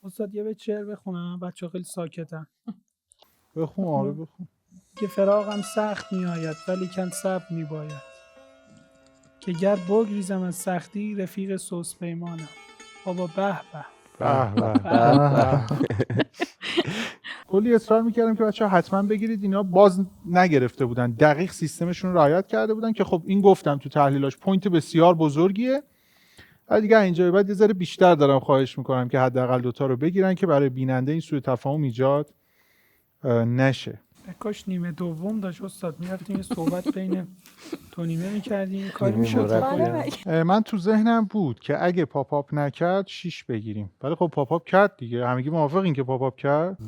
استاد یه بیت شعر بخونم، بچه‌ها خیلی ساکتن. بخون. آره بخون. که فراقم سخت میآید ولیکن صبر میباید، که گر بگریزم از سختی رفیق سوس پیمانم. بابا به به کلی اصرار میکردم که بچه‌ها حتما بگیرید، اینا باز نگرفته بودن، دقیق سیستمشون رو رعایت کرده بودن که خب این گفتم تو تحلیلاش پوینت بسیار بزرگیه. ولی دیگه اینجا بعد یه ذره بیشتر دارم خواهش میکنم که حداقل دوتا رو بگیرن که برای بیننده این سوء تفاهم ایجاد نشه. کاش نیمه دوم داشت استاد، میرفتیم یه صحبت بین تو نیمه میکردیم، کاری میشد. من تو ذهنم بود که اگه پاپ نکرد 6 بگیریم، ولی خب پاپ کرد دیگه. همگی موافقین که پاپ کرد؟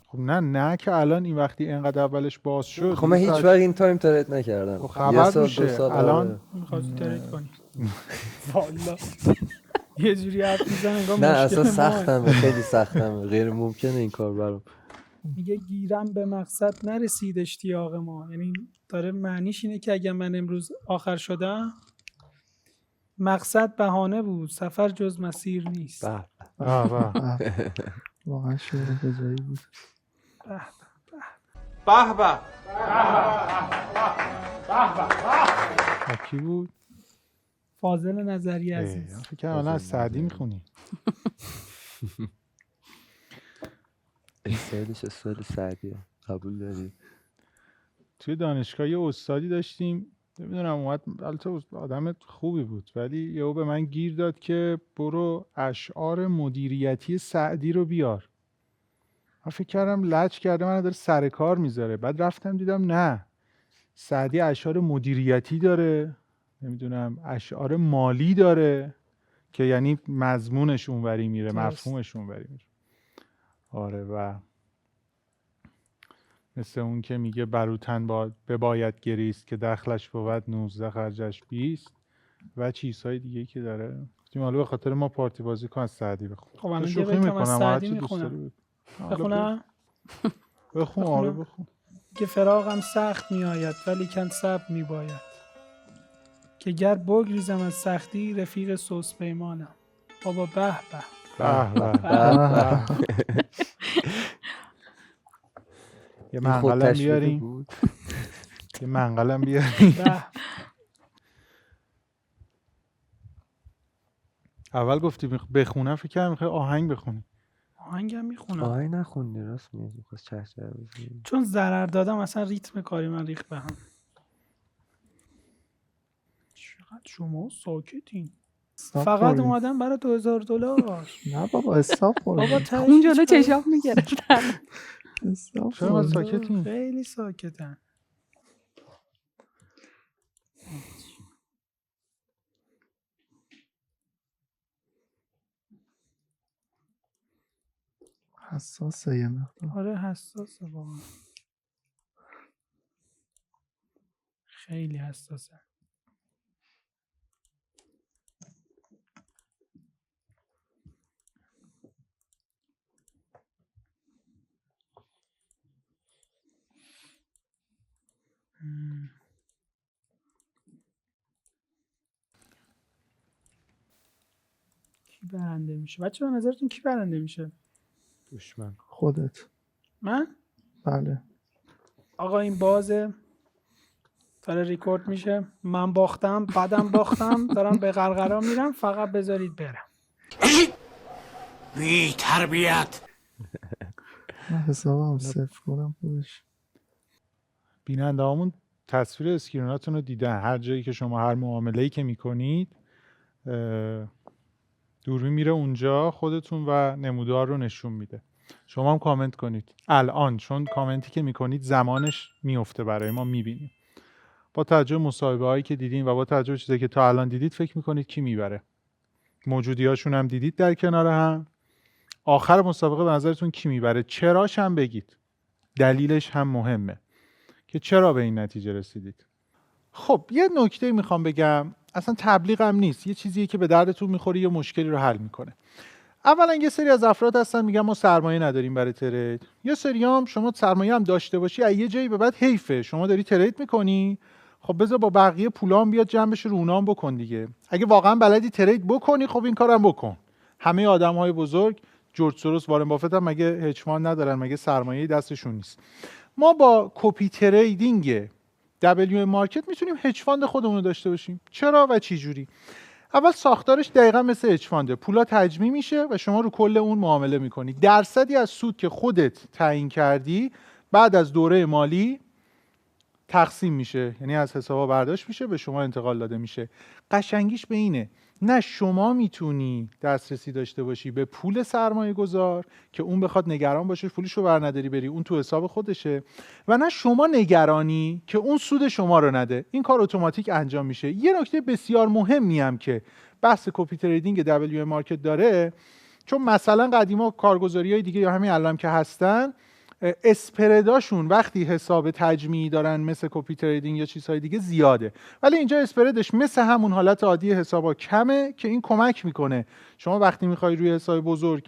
خب نه که الان این وقتی اینقدر اولش باز شد. خب من هیچ وقت این تایم ترید نکردم. خب خبر میشه الان می‌خواستی ترید کنی. والا یه جوری حرف میزنه انگار نه اصلا سختمه، خیلی سختمه، غیر ممکنه این کار برام. میگه گیرم به مقصد نرسید اشتیاق ما، یعنی داره معنیش اینه که اگه من امروز آخر شدم مقصد بهانه بود، سفر جز مسیر نیست. واقعا شعر بجایی بود. به به کی بود؟ فاضل نظری عزیز. فکر کنم الان از سعدی میخونی. استایلش استایل سعدیه، قبول داری؟ توی دانشگاه یه استادی داشتیم، نمیدونم اومد، البته آدم خوبی بود، ولی یهو به من گیر داد که برو اشعار مدیریتی سعدی رو بیار. من فکر کردم لج کرده من داره سر کار میذاره، بعد رفتم دیدم نه، سعدی اشعار مدیریتی داره، نمیدونم اشعار مالی داره که یعنی مضمونش اونوری میره، مفهومش اونوری میره. آره، و مثل اون که میگه بروتن بباید گریست که دخلش بود 19 خرجش 20 و چیزهای دیگه که داره. گفتیم حالا به خاطر ما پارتی بازی کن از سعدی بخون. خب الان یه بیتم از سعدی میخونم. بخونم؟ بخون. آره بخون. که فراقم سخت میآید ولیکن صبر میباید، که گر بگریزم از سختی رفیق سوس پیمانم. بابا به یه منقلم بیاریم. یه منقلم بیاریم. اول گفتی بخونم، فکر کردم میخوای آهنگ بخونی. آهنگم میخونم. آهنگ نخوندی راست میگی، میخواست چهچه بزنی. چون ضرر دادم اصلا ریتم کاری من ریخت به هم. چقدر شما ساکتین. فقط اومدم برای $2000. نه بابا استاپ بابا اون جلو چشام میگرفتن. چرا ساکتین؟ خیلی ساکتن. حساسه یه مقدار. آره حساسه واقعا، خیلی حساسه. کی برنده میشه؟ بچه به نظرتون کی برنده میشه؟ دشمن. خودت. من؟ بله. آقا این بازه داره ریکورد میشه، من باختم، بعدم باختم، دارم به غرغرا میرم، فقط بذارید برم. بی تربیت. من حسابم صفر کنم خودش. بیننده هامون تصویر اسکریناتون رو دیدن. هر جایی که شما هر معامله‌ای که میکنید دوربین میره اونجا خودتون و نمودار رو نشون میده. شما هم کامنت کنید الان، چون کامنتی که میکنید زمانش میفته برای ما میبینیم. با توجه مصاحبه هایی که دیدین و با توجه به چیزایی که تا الان دیدید فکر میکنید کی میبره؟ موجودی هاشون هم دیدید در کنار هم. آخر مسابقه به نظرتون کی میبره؟ چراش هم بگید، دلیلش هم مهمه که چرا به این نتیجه رسیدید. خب یه نکته میخوام بگم، اصلا تبلیغم نیست، یه چیزیه که به دردتون میخوره، یه مشکلی رو حل میکنه. اولا یه سری از افراد هستن میگن ما سرمایه نداریم برای ترید. یه سری هم شما سرمایه هم داشته باشی از یه جایی به بعد حیفه، شما داری ترید میکنی، خب بذار با بقیه پولام بیاد جنبش رو اونام بکن دیگه. اگه واقعا بلدی ترید بکنی خب این کارم بکن، همه آدم‌های بزرگ، جورج سوروس، وارن بافت هم مگه هج فاند ندارن؟ مگه سرمایه دستشون نیست؟ ما با کپی تریدینگ WM مارکت میتونیم هج فاند خودمون رو داشته باشیم. چرا و چی جوری؟ اول ساختارش دقیقا مثل هج فانده. پولا تجمیع میشه و شما رو کل اون معامله میکنی. درصدی از سود که خودت تعیین کردی بعد از دوره مالی تقسیم میشه، یعنی از حسابا برداشت میشه به شما انتقال داده میشه. قشنگیش به اینه نه شما میتونی دسترسی داشته باشی به پول سرمایه گذار که اون بخواد نگران باشه پولشو برنداری بری، اون تو حساب خودشه، و نه شما نگرانی که اون سود شما رو نده. این کار اتوماتیک انجام میشه. یه نکته بسیار مهمی هم که بحث کپی تریدینگ WM مارکت داره، چون مثلا قدیما کارگزاری‌های دیگه یا همین الان که هستن اسپرداشون وقتی حساب تجمیعی دارن مثل کپی تریدینگ یا چیزهای دیگه زیاده، ولی اینجا اسپردش مثل همون حالت عادی حسابا کمه که این کمک میکنه شما وقتی میخوای روی حساب بزرگ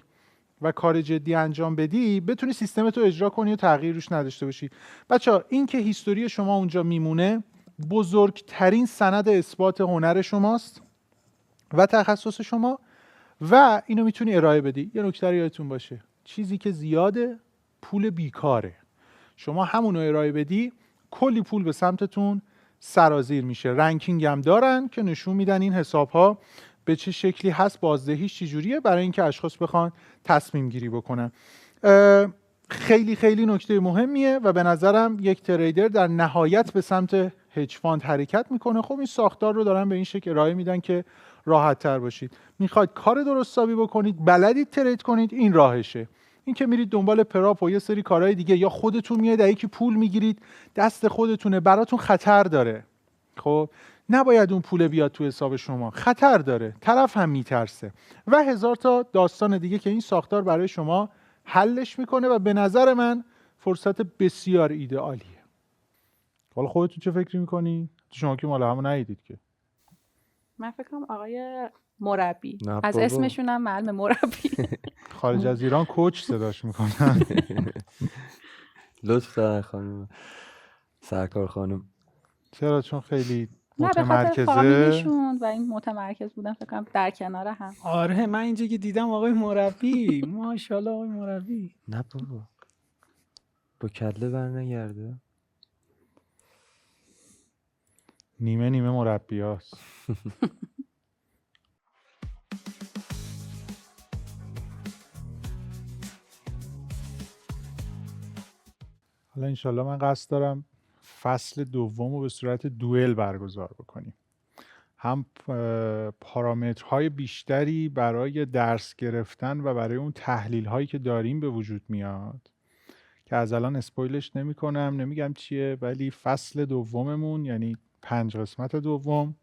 و کار جدی انجام بدی بتونی سیستمت رو اجرا کنی و تغییر روش نداشته باشی. بچه‌ها این که هیستوری شما اونجا میمونه بزرگترین سند اثبات هنر شماست و تخصص شما و اینو میتونی ارائه بدی. یه نکته یادتون باشه، چیزی که زیاده پول بیکاره. شما همونو ارائه بدی کلی پول به سمتتون سرازیر میشه. رنکینگ هم دارن که نشون میدن این حساب ها به چه شکلی هست، بازدهیش چجوریه، برای اینکه اشخاص بخوان تصمیم گیری بکنن. خیلی خیلی نکته مهمیه و به نظرم یک تریدر در نهایت به سمت هج فاند حرکت میکنه. خب این ساختار رو دارن به این شکل ارائه میدن که راحت تر باشید. میخواید کار درست حسابی بکنید، بلدید ترید کنید، این راهشه. این که میرید دنبال پراپ و یه سری کارهای دیگه یا خودتون میاد یکی پول میگیرید دست خودتونه، براتون خطر داره. خب نباید اون پول بیاد تو حساب شما، خطر داره، طرف هم میترسه و هزار تا داستان دیگه که این ساختار برای شما حلش میکنه و به نظر من فرصت بسیار ایدئالیه. حالا خودتون چه فکری میکنی؟ شما که مال همو ندیدید که. من فکر کنم آقای مربی نه از بابا. اسمشون هم معلومه مربی. خارج از ایران کوچ صداش میکنن. لطف دارن خانم سرکار خانم. چرا؟ چون خیلی نه به خاطر متمرکزه. فامیلیشون و این متمرکز بودن فکر کنم در کنار هم. آره من اینجا که دیدم آقای مربی ماشاءالله آقای مربی. نه بابا با کله بر نگرده. نیمه نیمه مربی هست. حالا انشالله من قصد دارم فصل دوم رو به صورت دوئل برگزار بکنیم. هم پارامترهای بیشتری برای درس گرفتن و برای اون تحلیل هایی که داریم به وجود میاد که از الان اسپویلش نمی کنم، نمیگم چیه، ولی فصل دوممون یعنی 5 قسمت دوم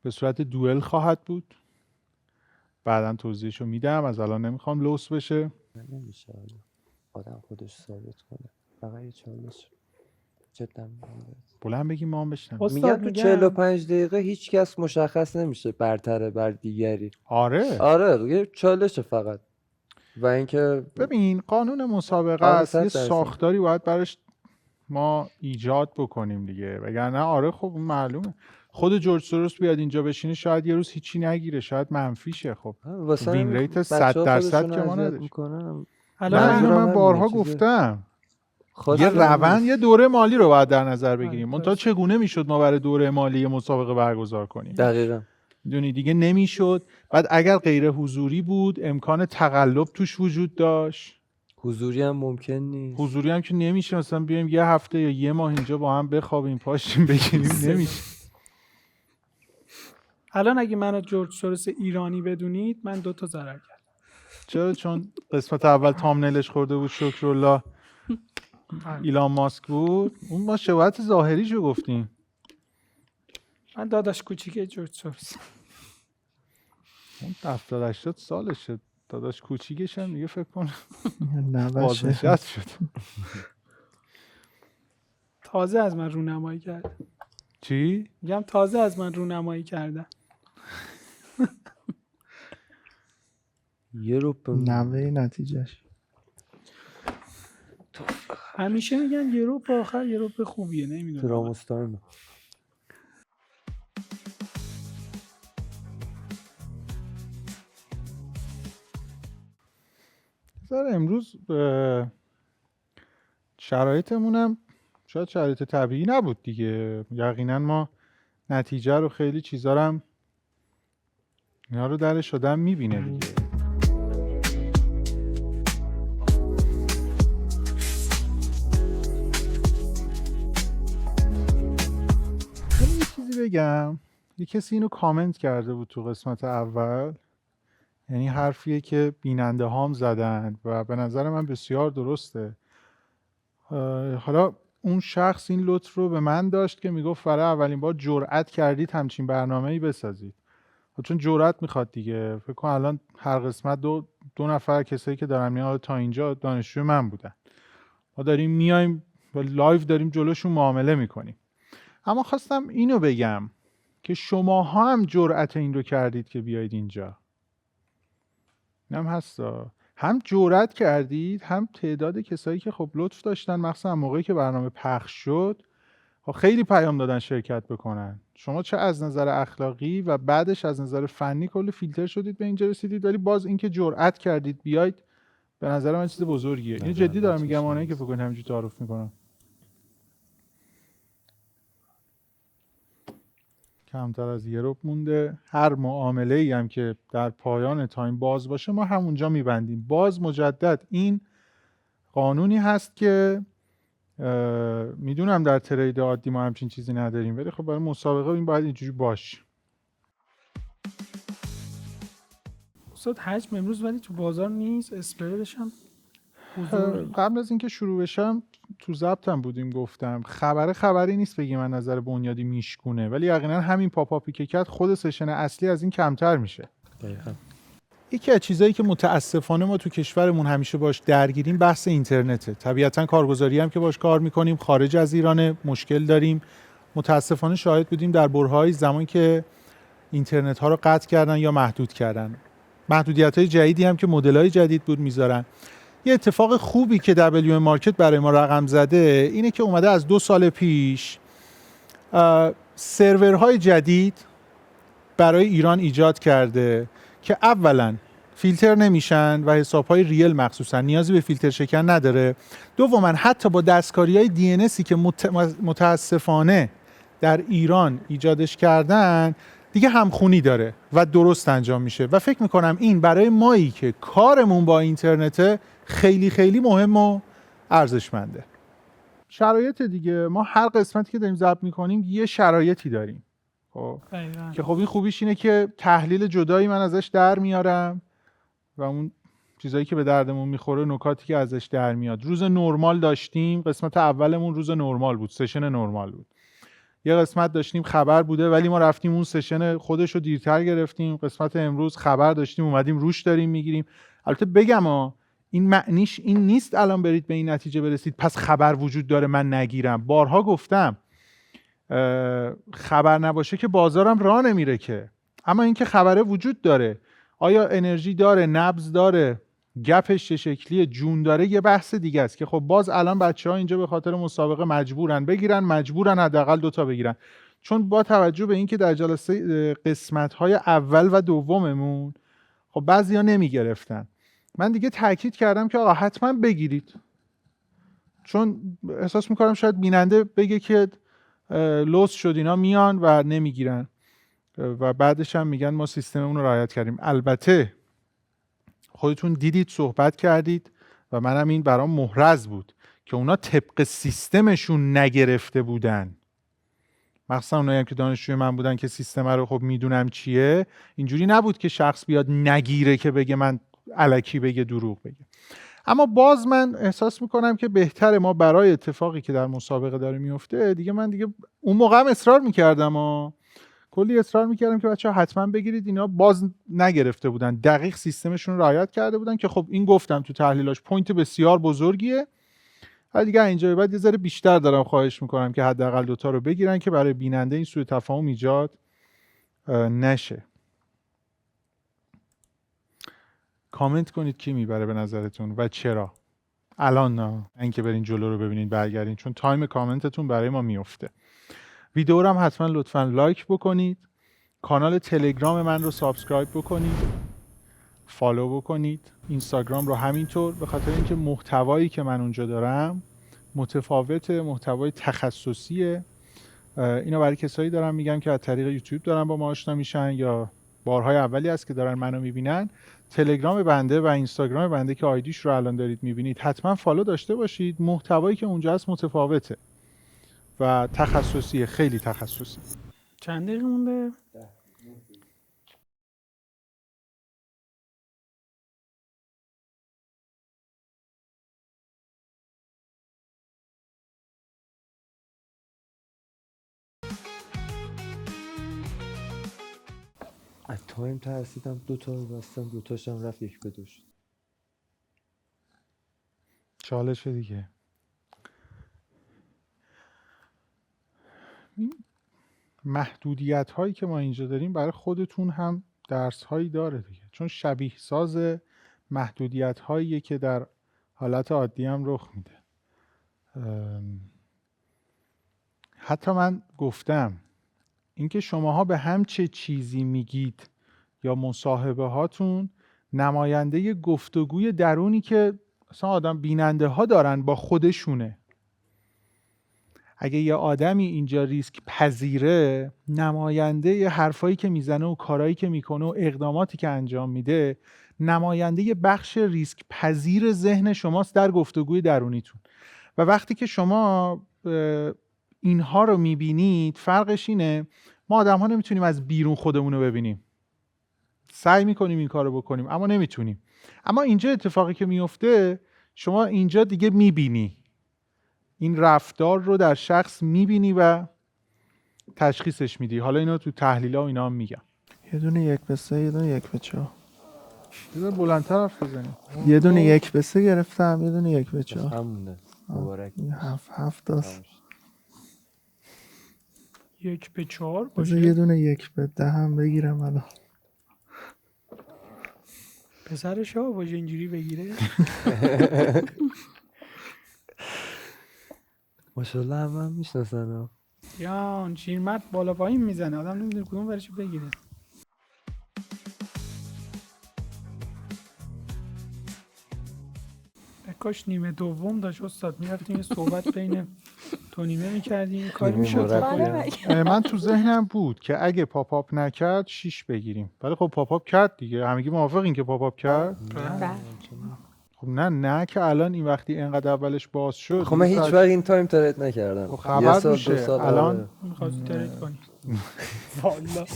به صورت دوئل خواهد بود. بعداً توضیحشو میدم، از الان نمیخوام لوس بشه. نمیشه آدم خودش ثابت کنه، فقط یه چالش جدا بلند بگیم ما هم بشنم. استاد میگن تو میگم 45 دقیقه هیچ کس مشخص نمیشه برتره بر دیگری. آره آره یه چالشه فقط. و اینکه ببین قانون مسابقه آره، است، یه 100%. ساختاری باید براش ما ایجاد بکنیم دیگه، وگرنه آره خب اون معلومه. خود جورج سوروس بیاد اینجا بشینه شاید یه روز هیچی نگیره، شاید منفیشه. خب واسه وین ریت 100% که ما نداریم. میکنم. الان من اینو منظورم من همینه، بارها چیز گفتم خاصی یه هم روند نیست. یه دوره مالی رو باید در نظر بگیریم. آره، منتها درست. چگونه میشد ما برای دوره مالی یه مسابقه برگزار کنیم؟ دقیقاً. میدونی دیگه نمیشد. بعد اگر غیر حضوری بود امکان تقلب توش وجود داشت. حضوری هم ممکن نیست. حضوری هم که نمیشه، مثلا بیایم یه هفته یا یه ماه اینجا با هم بخوابیم پاشیم بگیریم، نمیشه. الان اگه منو جورج سوروس ایرانی بدونید من 2 تا ضرر کردم. چرا؟ چون قسمت اول تامنلش خورده بود شکرالله ایلان ماسک بود. اون ما شباهت ظاهریشو گفتیم. من داداش کوچیک جورج سوروس. اون 70-80 سالشه، داداش کوچیکش هم دیگه فکر کنم نوشه بازنشست شد. تازه از من رونمایی کرد. چی؟ میگم تازه از من رونمایی کردن. یه رو نوه نتیجهش. همیشه میگن یه رو آخر یه رو خوبیه، نمیدونم. تراموس تایم. نظر امروز شرایطمونم شاید شرایط طبیعی نبود دیگه. یقینا ما نتیجه رو خیلی چیزا رو هم اینا رو درش آدم میبینه دیگه. یه چیزی بگم، یه کسی اینو کامنت کرده بود تو قسمت اول، یعنی حرفیه که بیننده هام زدن و به نظر من بسیار درسته. حالا اون شخص این لطف رو به من داشت که میگفت برای اولین بار جرأت کردید همچین برنامه‌ای بسازید. چون جرأت میخواد دیگه. فکر کن الان هر قسمت دو نفر کسایی که دارن میان تا اینجا دانشجوی من بودن. ما داریم میایم و لایو داریم جلوشون معامله میکنیم. اما خواستم اینو بگم که شماها هم جرأت این رو کردید که بیاید اینجا. اینم هستا. هم جرأت کردید، هم تعداد کسایی که خب لطف داشتن مخصوصا موقعی که برنامه پخش شد خیلی پیام دادن شرکت بکنن. شما چه از نظر اخلاقی و بعدش از نظر فنی کل فیلتر شدید به اینجا رسیدید، ولی باز اینکه جرأت کردید بیاید به نظر من چیز بزرگیه. اینو جدی دارم میگم، اونایی که فکر کنید همینجوری تعارف میکنن. کمتر از یه ربع مونده. هر معامله‌ای هم که در پایان تایم باز باشه ما همونجا میبندیم. باز مجدد این قانونی هست که میدونم در ترید عادی ما همچین چیزی نداریم، ولی خب برای مسابقه این باید اینجوری باشه. استاد حجم امروز ولی تو بازار نیست، اسپریدش هم بزرگ. قبل از اینکه شروع بشم تو ضبطم بودیم گفتم خبری نیست بگیم من نظر بنیادی میشکونه، ولی یقینا همین پاپاپی که کرد خود سشن اصلی از این کمتر میشه. دقیقاً. یکی از چیزایی که متاسفانه ما تو کشورمون همیشه باش درگیریم بحث اینترنته. طبیعتاً کارگزاری هم که باش کار میکنیم خارج از ایران مشکل داریم. متاسفانه شاهد بودیم در برهه‌های زمان که اینترنت ها رو قطع کردن یا محدود کردن. محدودیت‌های جدیدی هم که مدل‌های جدید بود میذارن. یه اتفاق خوبی که WM مارکت برای ما رقم زده اینه که اومده از 2 سال پیش سرورهای جدید برای ایران ایجاد کرده که اولا فیلتر نمیشن و حسابهای ریل مخصوصا نیازی به فیلتر شکن نداره. دوما حتی با دستکاری‌های DNSی که متاسفانه در ایران ایجادش کردن دیگه همخونی داره و درست انجام میشه و فکر میکنم این برای مایی که کارمون با اینترنته خیلی خیلی مهم و ارزشمنده. شرایط دیگه ما هر قسمتی که داریم ضبط میکنیم یه شرایطی داریم که خب این خوبیش اینه که تحلیل جدایی من ازش در میارم و اون چیزایی که به دردمون میخوره نکاتی که ازش در میاد. روز نرمال داشتیم، قسمت اولمون روز نرمال بود، سشن نرمال بود. یه قسمت داشتیم خبر بوده ولی ما رفتیم اون سشن خودش رو دیرتر گرفتیم. قسمت امروز خبر داشتیم اومدیم روش داریم میگیریم. البته بگم این معنیش این نیست الان برید به این نتیجه برسید پس خبر وجود داره من نگیرم. بارها گفتم خبر نباشه که بازارم راه نمیره که. اما اینکه خبره وجود داره، آیا انرژی داره، نبض داره، گپش چه شکلیه، جون داره، یه بحث دیگه است که خب باز الان بچه‌ها اینجا به خاطر مسابقه مجبورن بگیرن، مجبورن حداقل 2 تا بگیرن. چون با توجه به اینکه در جلسه قسمت‌های اول و دوممون خب بعضیا نمیگرفتن، من دیگه تاکید کردم که آقا حتما بگیرید، چون احساس می‌کنم شاید بیننده بگه که لوس شد اینا میان و نمیگیرن و بعدش هم میگن ما سیستممون رو رعایت کردیم. البته خودتون دیدید صحبت کردید و منم این برام محرز بود که اونا طبق سیستمشون نگرفته بودن. مخصوصا اونایی هم که دانشجوی من بودن که سیستم رو خب میدونم چیه، اینجوری نبود که شخص بیاد نگیره که بگه من الکی بگه دروغ بگه. اما باز من احساس میکنم که بهتره ما برای اتفاقی که در مسابقه داره میفته دیگه، من دیگه اون موقع هم اصرار میکردم کلی اصرار میکردم که بچه‌ها حتما بگیرید، اینا باز نگرفته بودن، دقیق سیستمشون رو رعایت کرده بودن که خب این گفتم تو تحلیلاش پوینت بسیار بزرگیه. ولی دیگه اینجا بعد یه ذره بیشتر دارم خواهش میکنم که حداقل 2 تا رو بگیرن که برای بیننده این سوء تفاهم ایجاد نشه. کامنت کنید کی میبره به نظرتون و چرا. الان نه اینکه برین جلو رو ببینید برگردین، چون تایم کامنتتون برای ما میفته. ویدیو رو هم حتما لطفاً لایک بکنید، کانال تلگرام من رو سابسکرایب بکنید، فالو بکنید. اینستاگرام رو همینطور، به خاطر اینکه محتوایی که من اونجا دارم متفاوته، محتوای تخصصیه. اینو برای کسایی دارم میگم که از طریق یوتیوب دارن با ما آشنا میشن یا بارهای اولی است که دارن منو میبینن. تلگرام بنده و اینستاگرام بنده که آیدیش رو الان دارید میبینید حتما فالو داشته باشید. محتوایی که اونجا هست متفاوته و تخصصیه، خیلی تخصصی. چند دقیقه مونده؟ از تایم ترسیدم 2 تا رو بستم 2 تاشم رفت 1-2 شد. چالش دیگه. این محدودیت هایی که ما اینجا داریم برای خودتون هم درس هایی داره دیگه، چون شبیه ساز محدودیت هایی که در حالت عادی هم رخ میده. حتی من گفتم اینکه شماها به هم چه چیزی میگید یا مصاحبه هاتون نماینده گفتگوی درونی که مثلا آدم بیننده ها دارن با خودشونه. اگه یه آدمی اینجا ریسک پذیره، نماینده یه حرفایی که میزنه و کارهایی که میکنه و اقداماتی که انجام میده نماینده یه بخش ریسک پذیر ذهن شماست در گفتگوی درونیتون. و وقتی که شما اینها رو میبینید، فرقش اینه ما آدم ها نمیتونیم از بیرون خودمون رو ببینیم. سعی میکنیم این کار رو بکنیم اما نمیتونیم. اما اینجا اتفاقی که میفته، شما اینجا دیگه میبینی این رفتار رو در شخص میبینی و تشخیصش میدی. حالا اینا تو تحلیل‌ها و اینا هم میگم. یه دونه 1-3 یه دونه 1-4. بذار بلندتر حرف بزنیم. یه دونه 1-3 گرفتم یه دونه 1-4. همونه مبارک. این 7 است. 1-4 بذار باشه. یه دونه 1-10 هم بگیرم الان. پسرش ها باشه اینجوری بگیره. ماشاءالله هم میشناسن. یا شیرمرد بالا پایین میزنه، آدم نمیدونه کدوم برشو بگیره. کاش نیمه دوم داشت استاد، میرفتیم یه صحبت بین تو نیمه میکردیم کاری نیمه میشد. مربع. من تو ذهنم بود که اگه پاپ نکرد 6 بگیریم، ولی خب پاپ کرد دیگه. همگی موافقین که پاپ کرد؟ خب نه که الان این وقتی اینقدر اولش باز شد. خب من هیچ وقت این تایم ترید نکردم. خب خبر میشه. 2 سال الان میخواستی ترید کنی. والا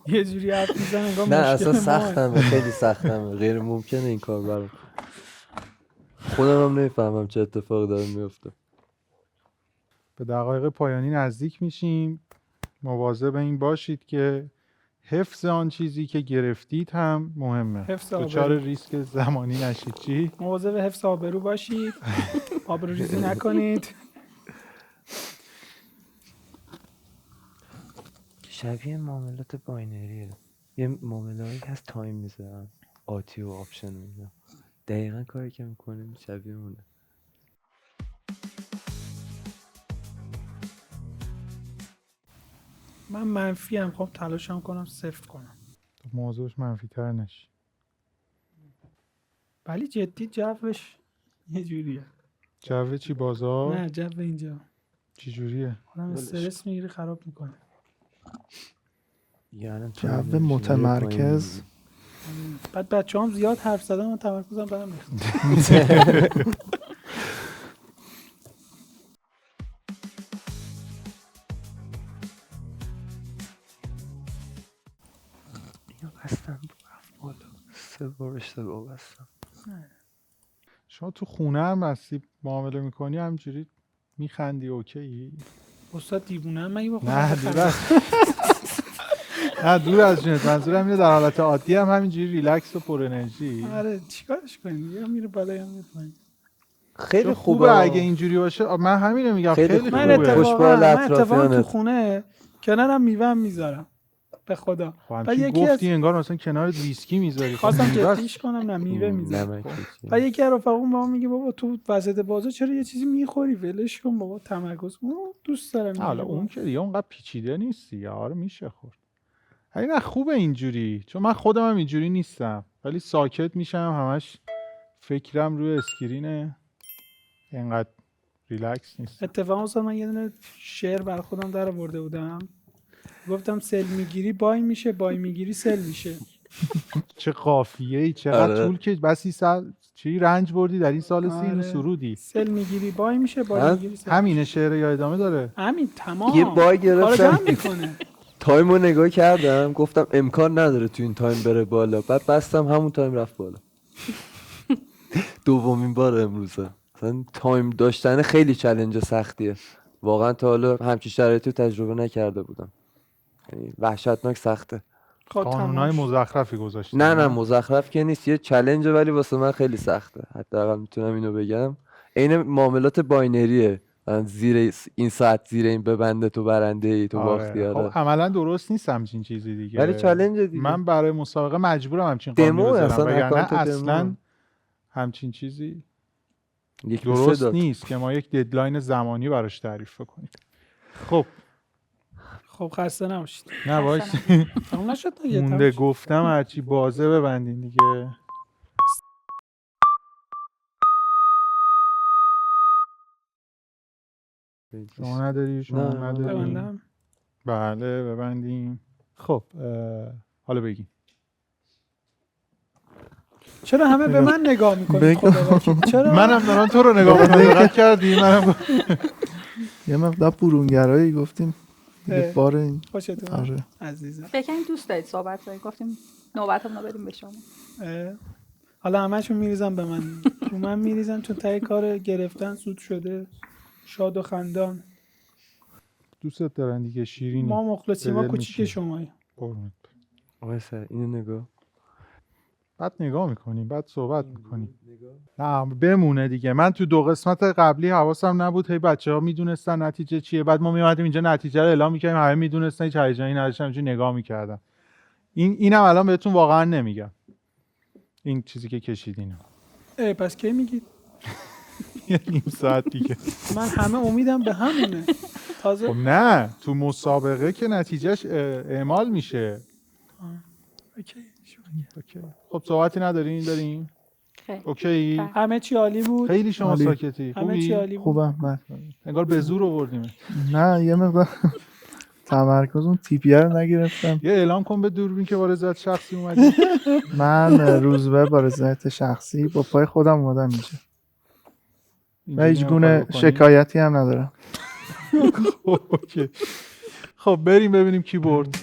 یه جوری حرف میزنه انگار نه مشکل اصلا ماه. سختمه، خیلی سختمه، غیر ممکنه این کار برام. خودم هم نمیفهمم چه اتفاقی داره میفته. به دقایق پایانی نزدیک میشیم. مواظب این باشید که حفظ آن چیزی که گرفتید هم مهمه. حفظ دچار آبرو. ریسک زمانی نشید. چی؟ مواظب حفظ آبرو باشید. آبرو ریزی نکنید. شبیه معاملات باینریه. یه معامله‌ای هست تایم میذارن، آتی و آپشن و اینا. دقیقا کاری که میکنیم شبیه مونه. من منفی هم خب تلاشم کنم صفر کنم، موضوعش منفی تر نشی. ولی جدی جوش یه جوریه. جو چی بازار؟ نه جو اینجا چی جوریه؟ آدم استرس میگیره خراب میکنه. جو متمرکز. بعد بچه هم زیاد حرف زدن من تمرکزم برم میخوام. اینو بستم رفت بالا 3 بار اشتباه بستم. شما تو خونه هم هستی معامله میکنی همجوری میخندی اوکی؟ استاد دیوونه هم مگه بخوام نه دور از نه دور از جونت، منظورم اینه در حالت عادی هم همینجوری ریلکس و پر انرژی. آره چیکارش کنیم، یا میره بالا یا میره پایین. خیلی خوبه اگه اینجوری باشه. من همینو میگم خیلی خوبه. من اتفاقا اطرافیانت. تو خونه کنارم میوه میذارم به خدا. بعد یکی گفتی انگار مثلا کنار ویسکی میذاری. خواستم جدیش کنم، نه میوه میذارم. و یکی از رفقام با من میگه بابا تو وسط بازار چرا یه چیزی میخوری، ولش کن بابا تمرکز کن. دوست دارم. حالا اون که دیگه اونقدر پیچیده نیست دیگه. آره میشه خورد. ولی نه خوبه اینجوری، چون من خودم هم اینجوری نیستم ولی ساکت میشم همش فکرم روی اسکرینه، اینقدر ریلکس نیست. اتفاقا اصلا من یه دونه شعر بر خودم در آورده بودم، گفتم سل میگیری بای میشه، بای میگیری سل میشه. چه قافیه‌ای، چقدر آره. طول که بسی چی رنج بردی در این سال آره. سیر و سرودی. سل میگیری بای میشه، بای من میگیری سل همینه شعر یا ادامه داره؟ همین تمام. یه بای کارو گرفتم جمع میکنه. تایم رو نگاه کردم گفتم امکان نداره تو این تایم بره بالا، بعد بستم همون تایم رفت بالا. دومین بار امروزه. مثلا تایم داشتن خیلی چالش سختیه واقعا، تا حالا همچین شرایطی رو تجربه نکرده بودم، یعنی وحشتناک سخته. خب قانونای تمام شد. مزخرفی گذاشتی. نه مزخرف که نیست، یه چالنجه ولی واسه من خیلی سخته، حداقل میتونم اینو بگم. عین معاملات باینریه، مثلا زیر این ساعت زیر این ببنده تو برنده ای تو باختی. آره. آره خب عملا درست نیست همچین چیزی دیگه، ولی چالنج دیگه. من برای مسابقه مجبورم همچین قانونی دمو بذارم اصلا وگرنه اکانت دمو. اصلا همچین چیزی یک به سه درست داد. نیست که ما یک ددلاین زمانی براش تعریف کنیم. خب خب خسته نباشید. نه وایس تموم نشد دیگه. مونده تموم شد. گفتم هرچی بازه ببندین دیگه. شما نداری؟ شما نه، نداری؟ ببندم. بله ببندیم. خب حالا بگیم. چرا همه به من نگاه میکنید؟ خدا وکیلی چرا؟ منم دارم تو رو نگاه میکنم. دقت کردی؟ منم یه مقدار برونگرایی گفتیم دیگه اه. بار این. خوشتون آره عزیزم. فکر کنم دوست دارید صحبت کنید، گفتیم نوبتمون رو بدیم به شما. اه. حالا همشون میریزن به من، رو من میریزن چون تای کار گرفتن سود شده. شاد و خندان. دوستت دارن دیگه، شیرینی. ما مخلصیم، ما به دل کوچیک میشینی. شمایی. قربونت. وایسا اینو نگاه. بعد نگاه میکنیم بعد صحبت میکنیم. نه بمونه دیگه. من تو 2 قسمت قبلی حواسم نبود، هی بچه‌ها میدونستن نتیجه چیه، بعد ما میومدیم اینجا نتیجه رو اعلام میکردیم، همه میدونستن، هیچ هیجانی نداشتم، اینجوری نگاه میکردم. اینم الان بهتون واقعا نمیگم این چیزی که کشیدین. پس کی میگید؟ یه نیم ساعت دیگه. من همه امیدم به همونه. تازه خب نه تو مسابقه که نتیجهش اعمال میشه. اوکی. اوکی. خب صحبتی ندارین؟ داریم؟ خیلی اوکی. همه چی عالی بود. خیلی شما عالی. ساکتی. همه چی خوبی؟ عالی بود. خوبم من. انگار به زور آوردیم. نه یه مقدار تمرکز اون تیپیه رو نگرفتم. یه اعلام کن به دوربین که با رضایت شخصی اومدی. من روزبه با رضایت شخصی با پای خودم اومدم اینجا و هیچ گونه شکایتی هم ندارم. اوکی. خب بریم ببینیم کی برد.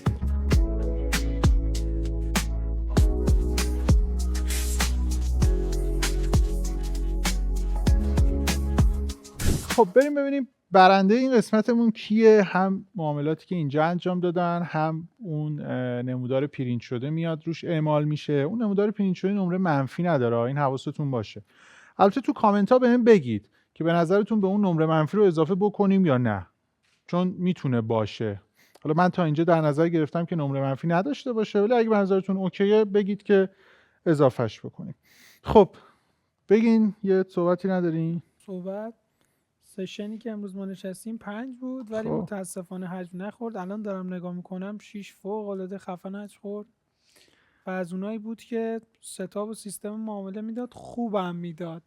خب بریم ببینیم برنده این قسمتمون کیه. هم معاملاتی که اینجا انجام دادن، هم اون نمودار پرینت شده میاد روش اعمال میشه. اون نمودار پرینت شده نمره منفی نداره، این حواستون باشه. البته تو کامنت ها بهم بگید که به نظرتون به اون نمره منفی رو اضافه بکنیم یا نه، چون میتونه باشه. حالا من تا اینجا در نظر گرفتم که نمره منفی نداشته باشه، ولی اگه به نظرتون اوکیه بگید که اضافهش بکنیم. خب بگین، یه صحبتی ندارین؟ صحبت سشنی که امروز ما نشستیم 5 بود ولی خب. متاسفانه حجم نخورد. الان دارم نگاه میکنم 6 فوق العاده خفن حجم خورد و از اونایی بود که ستاب و سیستم معامله میداد، خوبم میداد.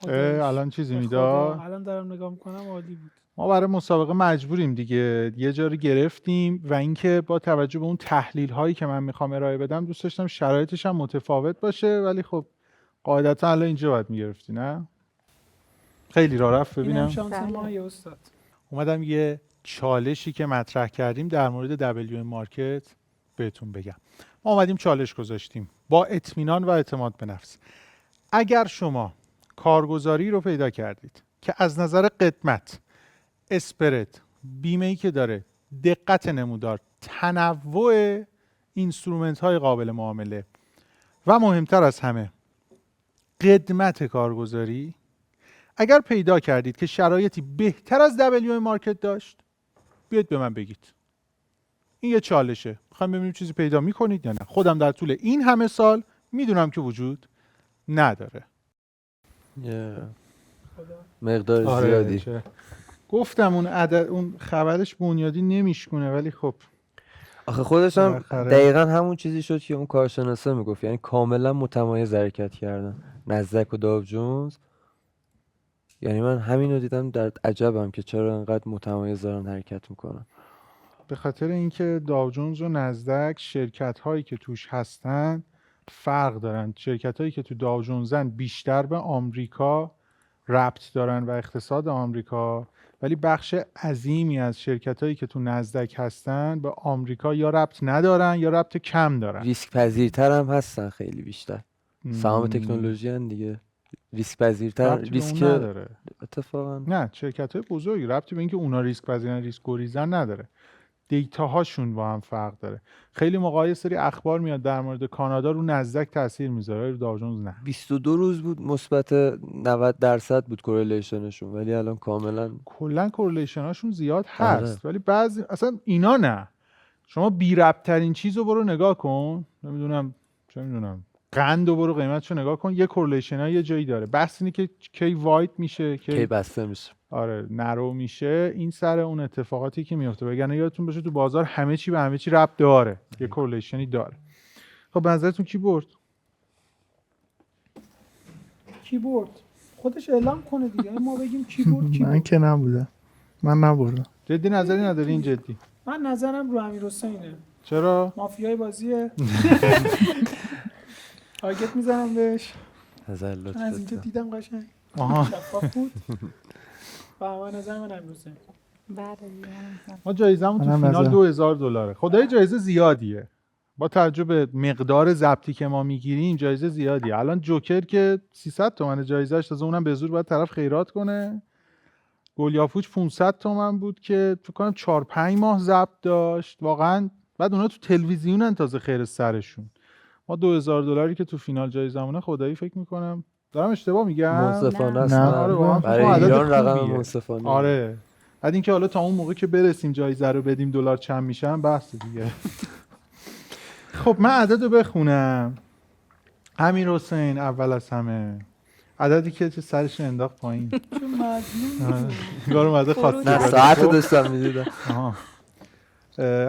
الان چیزی به میداد؟ خدا. الان دارم نگاه میکنم عالی بود. ما برای مسابقه مجبوریم دیگه، یه جا رو گرفتیم و اینکه با توجه به اون تحلیل هایی که من میخوام ارائه بدم دوست داشتم شرایطش هم متفاوت باشه، ولی خب قاعدتا الان اینجا باید میگرفتی. نه خیلی راه رفت. اینم ببینم شانس بله. ما یه استاد. اومدم یه چالشی که مطرح کردیم در مورد WM مارکت بهتون بگم. ما اومدیم چالش گذاشتیم با اطمینان و اعتماد به نفس. اگر شما کارگزاری رو پیدا کردید که از نظر قدمت، اسپرد، بیمه‌ای که داره، دقت نمودار، تنوع اینسترومنت های قابل معامله و مهمتر از همه قدمت کارگزاری، اگر پیدا کردید که شرایطی بهتر از WM مارکت داشت، بیاید به من بگید. این یه چالشه. میخوام ببینیم چیزی پیدا میکنید یا نه. خودم در طول این همه سال میدونم که وجود نداره. یه مقدار زیادی. چه. گفتم اون خبرش بنیادی نمیشکنه، ولی خب آخه خودش هم بالاخره. دقیقا همون چیزی شد که اون کارشناسه میگفت، یعنی کاملا متمایز حرکت کردن نزدک و داو جونز. یعنی من همین رو دیدم در عجبم که چرا انقدر متمایز دارن حرکت میکنن. به خاطر اینکه داو جونز و نزدک شرکت هایی که توش هستن فرق دارن. شرکت هایی که تو داو جونزن بیشتر به آمریکا ربط دارن و اقتصاد آمریکا، ولی بخش عظیمی از شرکت هایی که تو نزدک هستن به آمریکا یا ربط ندارن یا ربط کم دارن. ریسک پذیرتر هم هستن خیلی بیشتر. سهام مم. تکنولوژی هن دیگه، ریسک پذیرتر. ربطی به ریسک اون نداره. اتفاقا نه، شرکت های بزرگی ربطی به اینکه اونا ریسک پذیرن ریسک گریزن نداره. دیتا هاشون با هم فرق داره. خیلی موقع یه سری اخبار میاد در مورد کانادا رو نزدک تاثیر میذاره، رو داو جونز نه. 22 روز بود مثبت 90% بود کورلیشنشون، ولی الان کاملا کلا کورلیشن هاشون زیاد آره. هست، ولی بعضی اصلا اینا نه. شما بی ربط ترین چیزو برو نگاه کن، نمیدونم چه میدونم قندو برو قیمتشو نگاه کن، یه کورلیشن ها یه جایی داره. بحث اینه که کی وایت میشه کی بسته میشه. آره نرو میشه. این سر اون اتفاقاتی که میفته. وگرنه یادتون باشه تو بازار همه چی به همه چی ربط داره، یه کورلیشنی داره. خب به نظرتون کی برد؟ کیبورد خودش اعلام کنه دیگه، ما بگیم کیبورد کی من برد. که نبودم، من نبردم. جدی نظری نداری این جدی؟ من نظرم رو امیرحسینه، چرا؟ مافیای بازیه. تارگت میزنم بهش، نظر من از اینجا لطفت. دیدم قشنگ آها. شفاف بود. و من نظر من امیرحسین. بعد دیگه هم ما جایزمون تو منم فینال نظرم. $2000. خدای جایزه زیادیه. با توجه به مقدار ضبطی که ما میگیریم جایزه زیادیه. الان جوکر که 300 تومن جایزهش، تازه اونم به زور باید طرف خیرات کنه. گلیاپوچ 500 تومن بود که فکر کنم 4-5 ماه ضبط داشت. واقعا بعد اونا تو تلویزیونن تازه خیر سرشون. ما $2000 که تو فینال جایزمونه، خدایی فکر میکنم دارم اشتباه میگم. منصفانه است. نه. نه. آره واقعا فکر برای کنم عدد ایران رقم خوبیه. منصفانه. آره. بعد اینکه حالا تا اون موقع که برسیم جایزه رو بدیم دلار چند میشن بحث دیگه. خب من عدد رو بخونم. امیرحسین اول از همه عددی که سرش رو انداخت پایین. چه مظلوم بود. انگار اومده خواسته نه بده. ساعت رو خب، داشتم میدیدم. آها.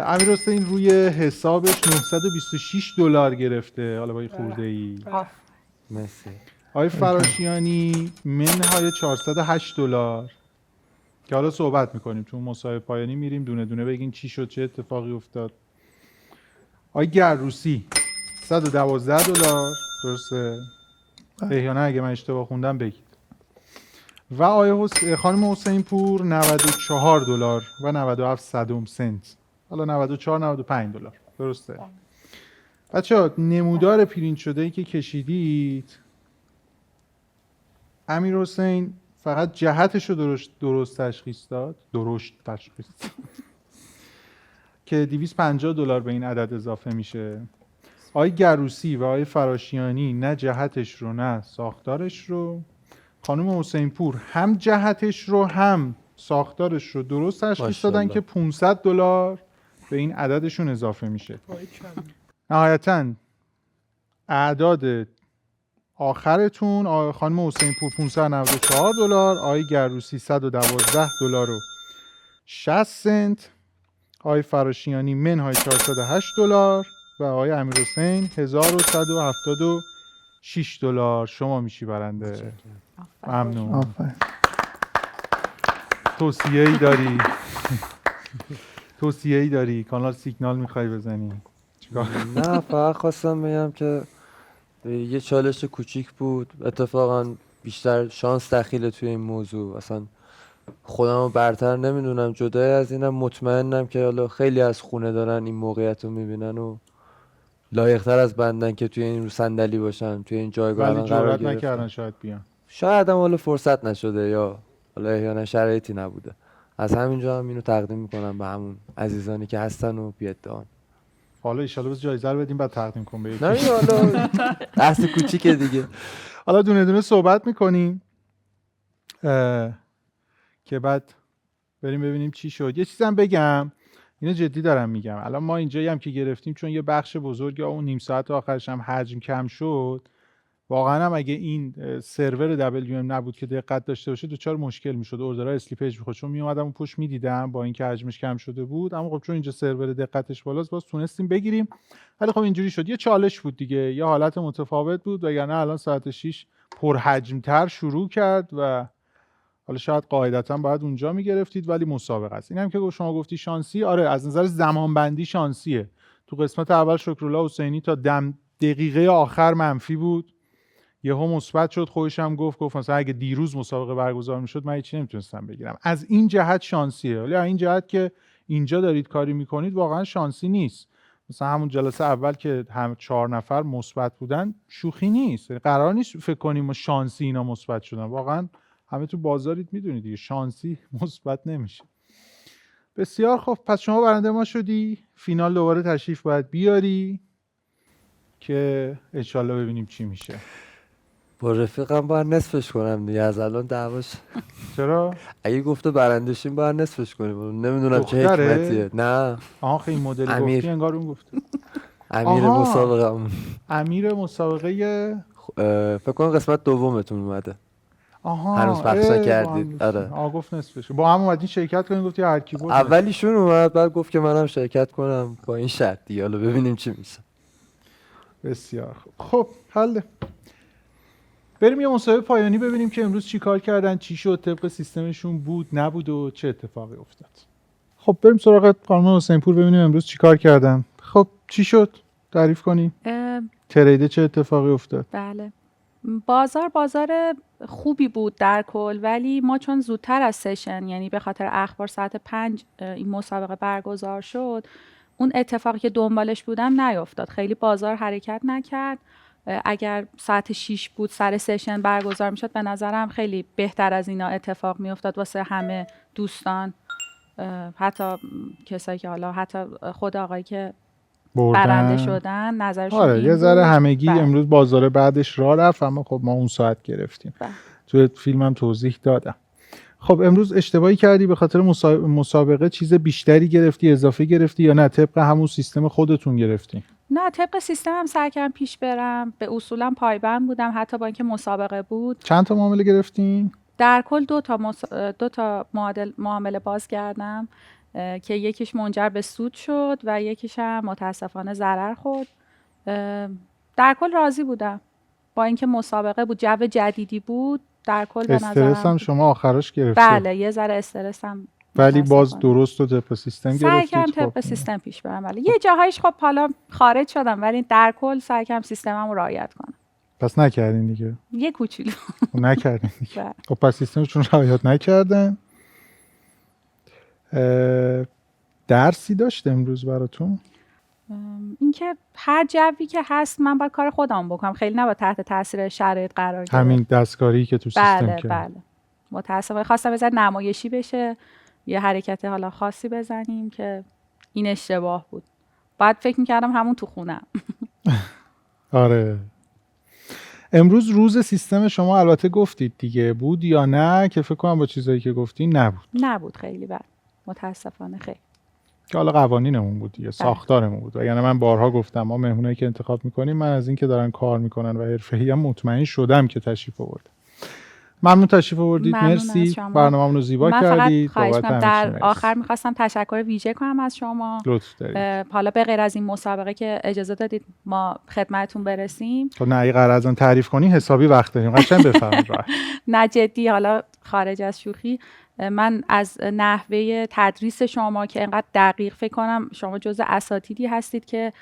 امیرحسین روی حسابش $926 گرفته، حالا با یه خورده ای. مرسی. آقای فراشیانی منهای $408 که حالا صحبت میکنیم تو مصاحبه پایانی، میریم دونه دونه بگین چی شد، چه اتفاقی افتاد. آقای گروسی $112 درسته؟ یا نه اگه من اشتباه خوندم بگید. و آقای خانم حسین پور $94 و 97 صدم سنت. حالا 94 $95 درسته؟ بچه‌ها نمودار پرینت شده ای که کشیدید، امیرحسین فقط جهتش رو درست تشخیص داد، که $250 به این عدد اضافه میشه. آقای گروسی و آقای فراشیانی نه جهتش رو نه ساختارش رو، خانم حسین پور هم جهتش رو هم ساختارش رو درست تشخیص دادن که $500 به این عددشون اضافه میشه. نهایتاً اعداد آخرتون خانم حسین پور $594، آقای گروسی $112 و 60 سنت، آقای فراشیانی منهای $408 و آقای امیرحسین $1176. شما میشی برنده. ممنون. آفرین. توصیه‌ای داری؟ کانال سیگنال میخوای بزنی؟ نه فقط خواستم بگم که یه چالش کوچیک بود، اتفاقا بیشتر شانس دخیله توی این موضوع. اصلا خودم رو برتر نمیدونم، جدای از اینم مطمئنم که حالا خیلی از خونه دارن این موقعیت رو میبینن و لایق‌تر از بندن که توی این رو صندلی باشن، توی این جایگاه ولی الان قرار جرئت گرفتن. نکردن شاید بیان. شاید هم حالا فرصت نشده یا حالا احیانا شرایطی نبوده. از همینجا هم اینو تقدیم میکنم به همون عزیزانی که هستن و بی‌ادعان. حالا ان شاءالله جایزه رو بدیم بعد تقدیم کن به یکی. نه حالا بحث کوچیکه دیگه. حالا دونه دونه صحبت میکنیم که بعد بریم ببینیم چی شد. یه چیزم بگم، اینو جدی دارم میگم، الان ما اینجایی هم که گرفتیم چون یه بخش بزرگی اون نیم ساعت آخرش هم حجم کم شد، واقعا هم اگه این سرور WM نبود که دقت داشته باشه دوچار مشکل میشد، اوردرها اسلیپج می‌خورد، چون میومدم اون پشت میدیدم با اینکه حجمش کم شده بود، اما خب چون اینجا سرور دقتش بالاست باز تونستیم بگیریم. ولی خب اینجوری شد، یه چالش بود دیگه، یه حالت متفاوت بود، وگرنه الان ساعت 6 پرحجم‌تر شروع کرد و حالا شاید قاعدتا باید اونجا میگرفتید، ولی مسابقه است. اینم که شما گفتی شانسی، آره از نظر زمانبندی شانسیه. تو قسمت اول شکرالله حسینی تا دقیقه آخر منفی بود، یهو مثبت شد، خودش هم گفت مثلا اگه دیروز مسابقه برگزار میشد من هیچی نمیتونستم بگیرم. از این جهت شانسیه، ولی از این جهت که اینجا دارید کاری میکنید واقعا شانسی نیست. مثلا همون جلسه اول که هم 4 نفر مثبت بودن شوخی نیست، قرار نیست فکر کنیم ما شانسی اینا مثبت شدن، واقعا همه تو بازارید میدونید دیگه شانسی مثبت نمیشه. بسیار خب، پس شما برنده ما شدی، فینال دوباره تشریف باید بیاری که انشالله ببینیم چی میشه. با رفیقم باید نصفش کنم دیگه، از الان دعواش. چرا؟ اگه گفته برندشیم باید نصفش کنیم، نمیدونم چه دختره؟ حکمتیه. نه آها خیلی مدل امیر. گفتی انگار اون گفته. امیر آها. مسابقه امیر مسابقه فکر کنم قسمت دومتون اومده. آها هنوز پخش با نکردید. هم آره گفت نصفش. با هم اومدین شرکت کنین، گفتی هر کی بود اولیشون اومد، بعد گفت که منم شرکت کنم با این شرط دیگه، حالا ببینیم چی میشه. بسیار خوب. خب حله، بریم یه مسابقه پایانی ببینیم که امروز چی کار کردن، چی شد، طبق سیستمشون بود نبود و چه اتفاقی افتاد. خب بریم سراغ خانم حسین پور ببینیم امروز چی کار کردن. خب چی شد؟ تعریف کنیم. تریده چه اتفاقی افتاد؟ بله، بازار خوبی بود در کل، ولی ما چون زودتر از سشن، یعنی به خاطر اخبار ساعت 5 این مسابقه برگزار شد، اون اتفاقی که دنبالش بودم نیفتاد. خیلی بازار حرکت نکرد. اگر ساعت 6 بود سر سشن برگزار میشد، به نظرم خیلی بهتر از اینا اتفاق میافتاد واسه همه دوستان، حتی کسایی که حالا حتی خود آقایی که برنده شدن نظرشون آره این یه ذره بود. همگی بله. امروز بازار بعدش راه رفت، اما خب ما اون ساعت گرفتیم. بله. توی فیلمم توضیح دادم. خب امروز اشتباهی کردی به خاطر مسابقه چیز بیشتری گرفتی، اضافه گرفتی، یا نه طبق همون سیستم خودتون گرفتی؟ نه، طبق سیستمم سعی کردم پیش برم، به اصولم پایبند بودم، حتی با اینکه مسابقه بود. چند تا معامله گرفتین؟ در کل دو تا معامله باز کردم که یکیش منجر به سود شد و یکیش هم متاسفانه ضرر خورد. در کل راضی بودم با اینکه مسابقه بود، جو جدیدی بود. در کل به نظرم استرس هم شما آخرش گرفته. بله یه ذره استرسم، ولی باز درست و طبق سیستم گرفتید. سعی کردم طبق سیستم پیش برم، ولی یه جاهایش خب حالا خارج شدم، ولی در کل سعی کردم سیستمم رو رعایت کنم. پس نکردین دیگه؟ یه کوچولو نکردین دیگه. خب پس سیستمشون رعایت نکردن. درسی داشت امروز براتون؟ اینکه هر جوی که هست من باید کار خودم بکنم، خیلی نباید تحت تاثیر شرایط قرار گرفت. همین دستکاری که تو سیستم بله کرد. بله متاسفانه خواستم بذار نمایشی بشه، یه حرکت حالا خاصی بزنیم که این اشتباه بود. باید فکر میکردم همون تو خونم. آره. امروز روز سیستم شما البته گفتید دیگه، بود یا نه؟ که فکر کنم با چیزایی که گفتین نبود خیلی بد متاسفانه، خیلی که حالا قوانینمون بود دیگه، ساختارمون بود. یعنی من بارها گفتم ما مهمونایی که انتخاب میکنیم، من از اینکه دارن کار میکنن و حرفه‌ای هم مطمئن شدم که تشریف آوردن. ممنون تشریف آوردید، مرسی، برنامه‌مون رو زیبا کردید. در آخر میخواستم تشکر ویژه کنم از شما. لطف دارید. حالا به غیر از این مسابقه که اجازه دادید ما خدمتتون برسیم. تو نه اگه قرار ازن تعریف کنی حسابی وقت داریم، قشنگ بفرمایید. نه جدی، حالا خارج از شوخی، من از نحوه تدریس شما که انقدر دقیق، فکر کنم شما جزء اساتیدی هستید که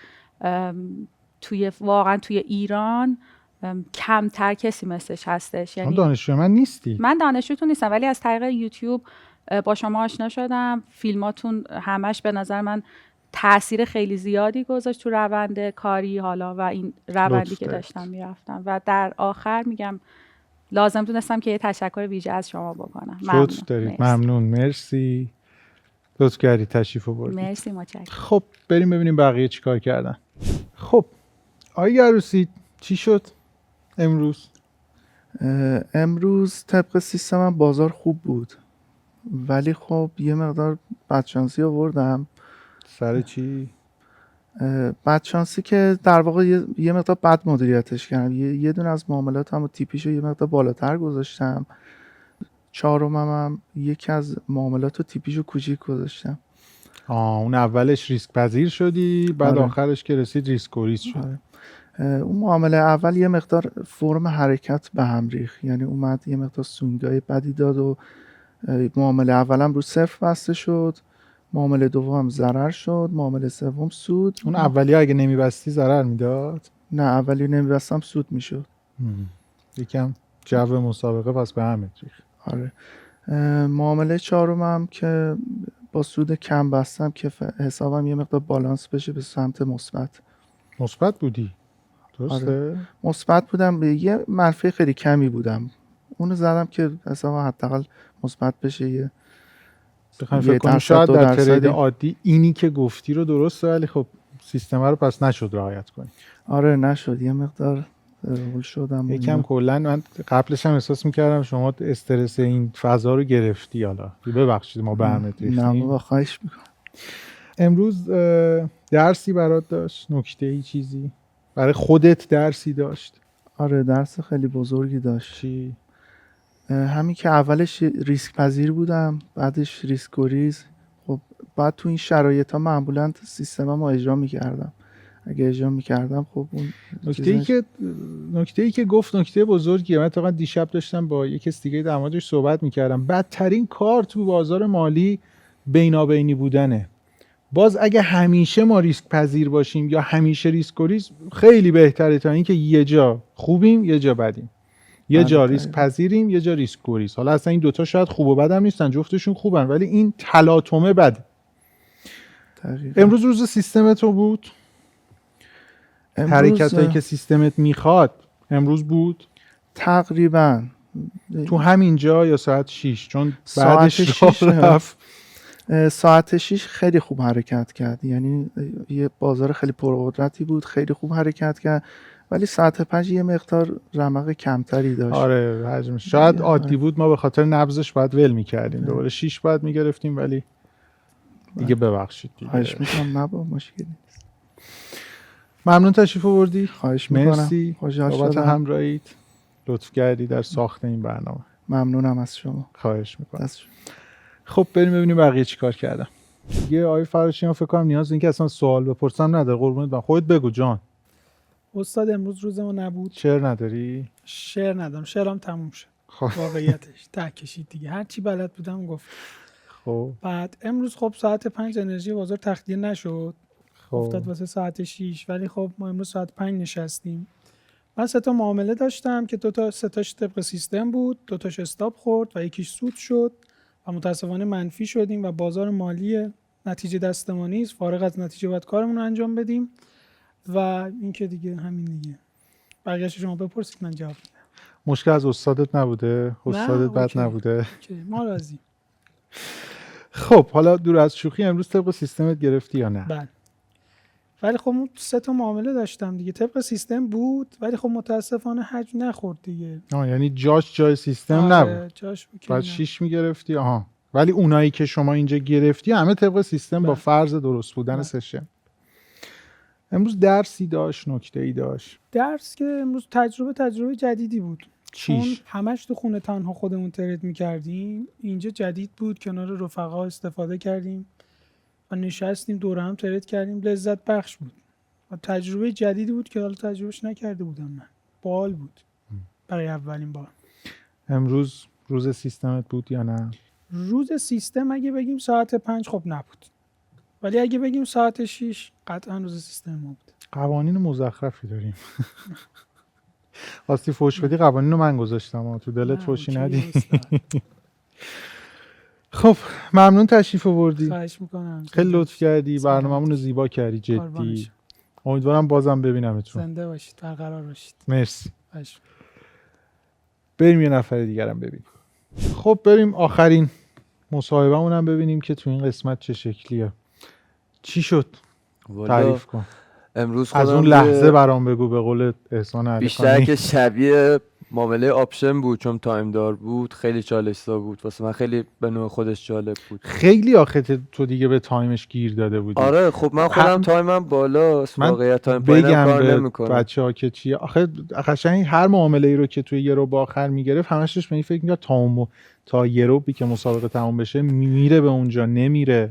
واقعا توی ایران کمتر کسی مثلش هستش. یعنی دانشجو من نیستی؟ من دانشجوتون نیستم، ولی از طریق یوتیوب با شما آشنا شدم. فیلماتون همش به نظر من تأثیر خیلی زیادی گذاشت تو روند کاری حالا و این روندی که داشتم میرفتم. و در آخر میگم لازم دونستم که یه تشکر ویژه از شما بکنم. لطف دارید. ممنون، مرسی، لطف کردید تشریف آوردید. مرسی، متشکرم. خب بریم ببینیم بقیه چیکار کردن. خب آقای عروسی چی شد امروز؟ امروز طبق سیستمم بازار خوب بود، ولی خب یه مقدار بدشانسی آوردم. سر چی؟ بدشانسی که در واقع یه مقدار بد مدیریتش کردم. یه دونه از معاملاتم و تیپیشو یه مقدار بالاتر گذاشتم. چهارمم یکی از معاملات و تیپیشو کوچیک گذاشتم. اون اولش ریسک پذیر شدی، بعد آره. آخرش که رسید ریسک و ریسک شد. آره. اون معامله اول یه مقدار فرم حرکت به هم ریخت، یعنی اومد یه مقدار سونگای بدی داد و معامله اولم رو صفر بسته شد، معامله دوم ضرر شد، معامله سوم سود. اون اولی اگه نمیبستی ضرر میداد؟ نه، اولی نمیبستم سود میشد. یکم جو مسابقه پس به هم ریخت. آره. معامله چهارمم که با سود کم بستم که حسابم یه مقدار بالانس بشه به سمت مثبت بودی؟ درسته؟ آره. مثبت بودم، به یه منفی خیلی کمی بودم، اونو زدم که حسابم حداقل مثبت بشه. یه فکر کنم درصد، شاید دو در درصدی. ترید عادی اینی که گفتی رو درسته، ولی خب سیستم رو پس نشد رعایت کنی. آره نشد، یه مقدار رول شدم و یکم اینا. کلا من قبلش هم احساس میکردم شما استرس این فضا رو گرفتی. حالا ببخشید ما برمت نه ریختیم. بابا، خواهش میکنم. امروز درسی برات داشت؟ نکته‌ای چیزی برای خودت درسی داشت؟ آره درس خیلی بزرگی داشت. چی؟ همین که اولش ریسک پذیر بودم، بعدش ریسک گریز. خب بعد تو این شرایط ها معمولا سیستمم رو اجرا میکردم. اگه اجرا میکردم خب اون نکته‌ای که گفت نکته بزرگیه. من واقعا دیشب داشتم با یک کس دیگه در موردش صحبت میکردم. بدترین کار تو بازار مالی بینابینی بودنه. باز اگه همیشه ما ریسک پذیر باشیم یا همیشه ریسک گریز خیلی بهتره تا اینکه یه جا خوبیم یه جا بدیم، یه جا ریسک پذیریم یه جا ریسک گریز. حالا اصلا این دوتا شاید خوب و بد هم نیستن، جفتشون خوبن، ولی این تلاطمه بده. امروز روز سیستم تو بود؟ حرکتایی که سیستمت میخواد امروز بود؟ تقریبا تو همین جا یا ساعت 6؟ چون بعدش رفت. ساعت 6 خیلی خوب حرکت کرد، یعنی یه بازار خیلی پرقدرتی بود، خیلی خوب حرکت کرد، ولی ساعت 5 یه مقدار رمق کمتری داشت. آره حجمش شاید عادی بود، ما به خاطر نبضش باید ول میکردیم، دوباره 6 باید میگرفتیم، ولی دیگه ببخشید دیگه. خواهش میکنم، نه با مشکلی نیست. ممنون تشریف آوردی. خواهش میکنم. مرسی خوشحال بابت شدم. همراهیت، لطف کردی در ساخت این برنامه. ممنونم از شما. خواهش میکنم. خب بریم ببینیم بقیه چیکار کردم. یه آقای فراشیان فکر کنم نیاز این که اصلا سوال بپرسم نداره. قربونت برم، خودت بگو جان. استاد امروز روز ما نبود. شعر نداری؟ شعر ندارم، شعرام تموم شد. واقعیتش ته کشید دیگه، هر چی بلد بودم گفت. خب بعد امروز خب ساعت 5 انرژی بازار تخلیه نشد، خب افتاد واسه ساعت 6، ولی خب ما امروز ساعت 5 نشستیم. من 3 تا معامله داشتم که 3 تاش طبق سیستم بود، 2 تاش استاپ خورد و یکیش سود شد و متاسفانه منفی شدیم و بازار مالی نتیجه دست ما نیست، فارغ از نتیجه باید کارمون رو انجام بدیم و این که دیگه همین دیگه. بقیه‌اش شما بپرسید من جواب میدم. مشکل از استادت نبوده؟ استادت بد نبوده؟ ما راضی. خب حالا دور از شوخی، امروز طبق سیستمت گرفتی یا نه؟ بله. ولی خب 3 تا معامله داشتم دیگه، طبق سیستم بود، ولی خب متاسفانه حجم نخورد دیگه. یعنی جاش جای سیستم نبود. جاش بود. بعد 6 میگرفتی. ولی اونایی که شما اینجا گرفتی همه طبق سیستم با فرض درست بودن سشن. امروز درسی داشت، نکته‌ای داشت؟ درس که امروز تجربه جدیدی بود. چون چیش؟ همش تو خونه تنها خودمون ترید میکردیم، اینجا جدید بود، کنار رفقا استفاده کردیم و نشستیم دور هم ترید کردیم، لذت بخش بود و تجربه جدیدی بود که حالا تجربهش نکرده بودم من. باحال بود برای اولین بار. امروز روز سیستمت بود یا نه؟ روز سیستم اگه بگیم ساعت 5 خب نبود، ولی اگه بگیم ساعت 6 قطعا روز سیستم ما بود. قوانین مزخرفی داریم. خواستی فوش بدی قوانین رو من گذاشتم، تو دلت فوشی ندی. خب ممنون تشریف آوردی. خواهش میکنم. خیلی لطف کردی، برنامه‌مون رو زیبا کردی، جدی. امیدوارم بازم ببینمتون. زنده باشید، برقرار باشید. مرسی. بریم یه نفر دیگرم ببینیم. خب بریم آخرین مصاحبه‌مون هم ببینیم که تو این قسمت چه شکلیه. چی شد؟ تعریف کن. امروز از اون لحظه برام بگو، به قول احسان علی بیشتر که شبیه معامله آپشن بود چون تایم دار بود، خیلی چالش‌زا بود واسه من، خیلی به نوع خودش جالب بود. خیلی آخه تو دیگه به تایمش گیر داده بودی. آره خب من خودم تایمم بالاست، من واقعیت تایم پایینم بگم کار به نمیکنه. بچه‌ها که چیه، آخه قشنگ هر معامله ای رو که توی یه رو با آخر میگرفت همش به این فکر می‌کرد تا یه رو که مسابقه تموم بشه میره به اونجا، نمیره.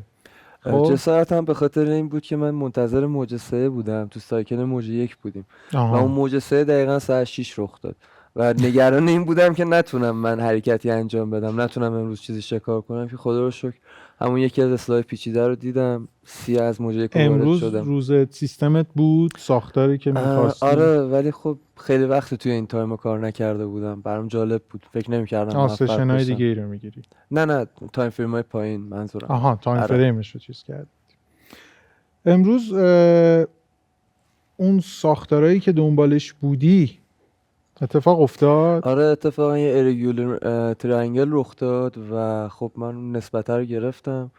خب جسارتم به خاطر این بود که من منتظر موج 3 بودم، تو سایکل موج 1 بودیم و اون موج 3 دقیقاً ساعت 6 رخ داد و نگران این بودم که نتونم من حرکتی انجام بدم، نتونم امروز چیزی شکار کنم، که خدا رو شکر همون یکی از اصلاح پیچیده رو دیدم، 30 از موج 1 وارد امروز شدم. روز سیستمت بود، ساختاری که می‌خواستی؟ آره ولی خب خیلی وقت توی این تایم کار نکرده بودم، برام جالب بود، فکر نمی‌کردم موفق سشن‌های بشم. دیگه ای رو میگیری؟ نه تایم فریم‌های پایین منظورم. تایم آره. فریمش رو چیز کرد. امروز اون ساختارایی که دنبالش بودی اتفاق افتاد؟ آره اتفاقا یه ایرگولر تریانگل رخ داد و خب من نسبت رو گرفتم،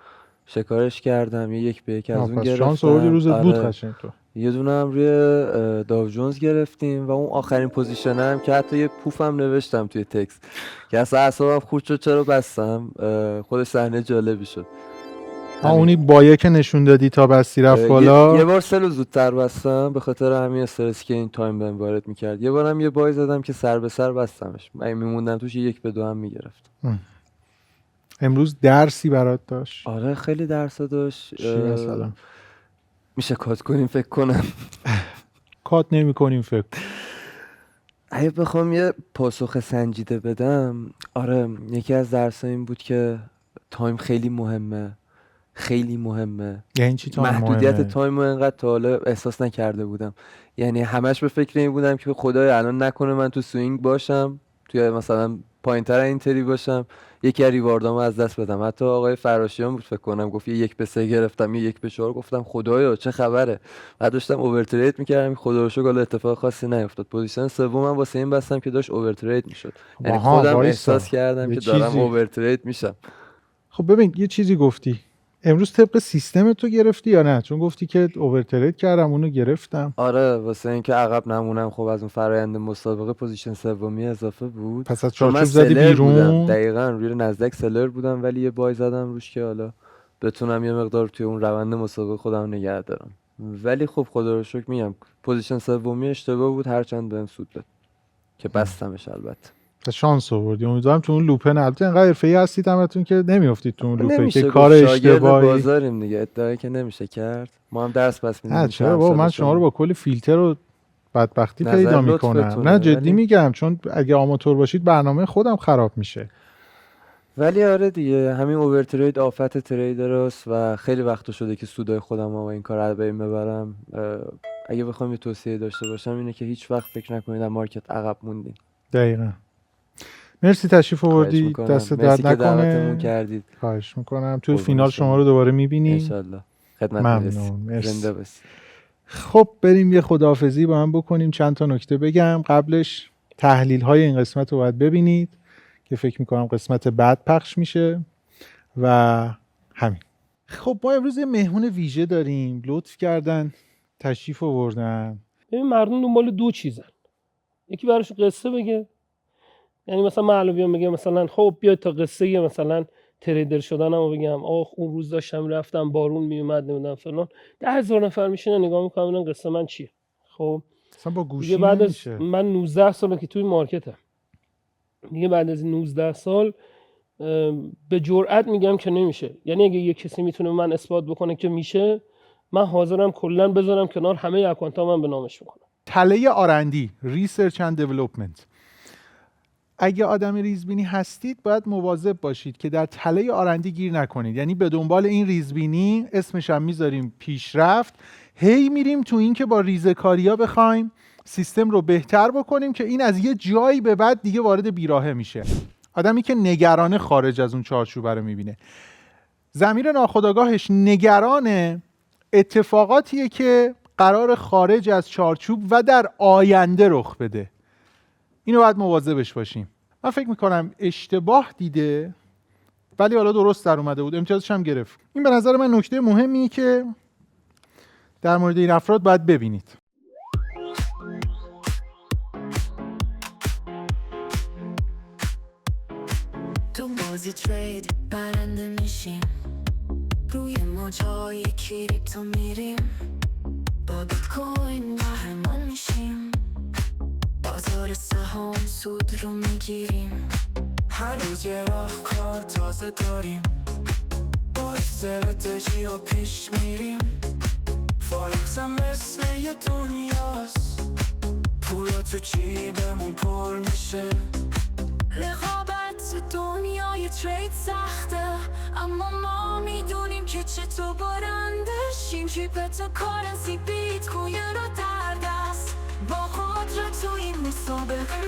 شکارش کردم، یه 1 به 1 از اون پس گرفتم. شانس آوردی، روزت بود آره. قشنگ تو. یه دونه هم روی داو جونز گرفتیم و اون آخرین پوزیشن هم که حتی یه پوفم نوشتم توی تکست که اصلا اعصابم خورد شد چرا بستم، خود صحنه جالبی شد. اونی بایه که نشون دادی تا بستی رفت بالا؟ یه بار سلو زودتر بستم به خاطر همین استرس که این تایم بهم وارد میکرد، یه بارم یه بای زدم که سر به سر بستمش، من میموندم توش 1 به 2 هم میگرفت. امروز درسی برات داشت؟ آره خیلی درس داشت. چی مثلا؟ میشه کات کنیم فکر کنم. کات نمی کنیم فکر. اگه بخوام یه پاسخ سنجیده بدم، آره یکی از درس‌ها این بود که تایم خیلی مهمه، خیلی مهمه. یعنی چی تایم محدودیت مهمه؟ تایم رو انقدر تا حالا احساس نکرده بودم، یعنی همش به فکر این بودم که خدایا الان نکنه من تو سوینگ باشم، توی مثلا پایینتر اینتری باشم، یکی از ریواردامو از دست بدم. حتی آقای فراشیان بود فکر کنم گفت 1 به 3 گرفتم، 1 به 4 گفتم خدایا چه خبره، بعد داشتم اوورترید میکردم، خدا رو شکر اتفاق خاصی نیفتاد. پوزیشن سومم واسه این بستم که داشت اوورترید میشد، یعنی خودم احساس کردم که دارم اوورترید میشم. خب ببین یه چیزی گفتی امروز طبق سیستم تو گرفتی یا نه؟ چون گفتی که اوورترید کردم اونو گرفتم. آره واسه اینکه عقب نمونم، خب از اون فرآیند مسابقه پوزیشن سومی اضافه بود، پس از چارچوب زدی بیرون؟ دقیقاً روی نزدک سلر بودم ولی یه بای زدم روش که حالا بتونم یه مقدار توی اون روند مسابقه خودم نگه دارم. ولی خب خدا رو شکر میگم پوزیشن سومی اشتباه بود، هرچند بهم سود داد که بستمش. البته شانس آوردی. امیدوارم تو اون لوپه البته انقدر حرفه‌ای هستید همتون که نمیافتید تو اون لوپه که کار اشتباهی. بازاریم دیگه، ادعایی که نمیشه کرد، ما هم درس پس میدیم. چرا بابا، من شما رو با کلی فیلتر و بدبختی پیدا میکنم. نه جدی میگم، چون اگه آماتور باشید برنامه خودم خراب میشه. ولی آره دیگه همین اوورترید آفت تریدرست و خیلی وقت شده که سودای خودم رو با این کار از بین ببرم. اگه بخوام یه توصیه داشته باشم اینه که هیچ وقت فکر نکنید از مارکت عقب موندین. دقیقاً. مرسی تشریف آوردی، دست درد نکنه. کردید. خواهش میکنم. توی فینال شما رو دوباره میبینیم ان شاءالله. خدمت ممنون. زنده باشید. خب بریم یه خداحافظی با هم بکنیم. چند تا نکته بگم قبلش. تحلیل های این قسمت رو باید ببینید که فکر میکنم قسمت بعد پخش میشه و همین. خب ما امروز یه مهمون ویژه داریم، لطف کردن تشریف آوردن. ببین مردم دنبال دو چیزن، یکی براش قصه بگه، یعنی مثلا من الان بیام بگم مثلا خب بیا تا قصه مثلا تریدر شدنمو بگم، اون روز داشتم رفتم بارون میومد نمیدونم فلان، 10,000 نفر میشینن نگاه میکنن ببینن قصه من چیه. خب اصلا با گوشی بعد نمیشه. از من 19 ساله که توی مارکتم دیگه، بعد از 19 سال به جرئت میگم که نمیشه. یعنی اگه یه کسی میتونه من اثبات بکنه که میشه، من حاضرم کلا بذارم کنار همه اکانت‌ها من به نامش بکنم. تله آرندی، ریسرچ اند دیولپمنت. اگه آدم ریزبینی هستید باید مواظب باشید که در تله آرندی گیر نکنید. یعنی به دنبال این ریزبینی، اسمش هم میذاریم پیشرفت، هی میریم تو این که با ریزکاریا بخوایم سیستم رو بهتر بکنیم که این از یه جایی به بعد دیگه وارد بیراهه میشه. آدمی که نگرانه خارج از اون چارچوب رو میبینه. ضمیر ناخودآگاهش نگران اتفاقاتیه که قرار خارج از چارچوب و در آینده رخ بده. اینو باید مواظبش باشیم. من فکر میکنم اشتباه دیده ولی حالا درست در اومده بود، امتیازش هم گرفت. این به نظر من نکته مهمیه که در مورد این افراد باید ببینید. تو بازی ترید برنده میشیم، روی موجای کریپتو میریم، با بیت کوین قهرمان میشیم، بازار سهام سود رو میگیریم، هر روز یه راهکار تازه داریم، با استراتژی و پیش میریم. فارکس هم مثل یه دنیاست، پولا تو جیبمون پر میشه. رقابت دنیای ترید سخته، اما ما میدونیم که چطور برندشیم. کریپتو کارنسی بیت کوین رو در دست، با قدرت تو این مسابقه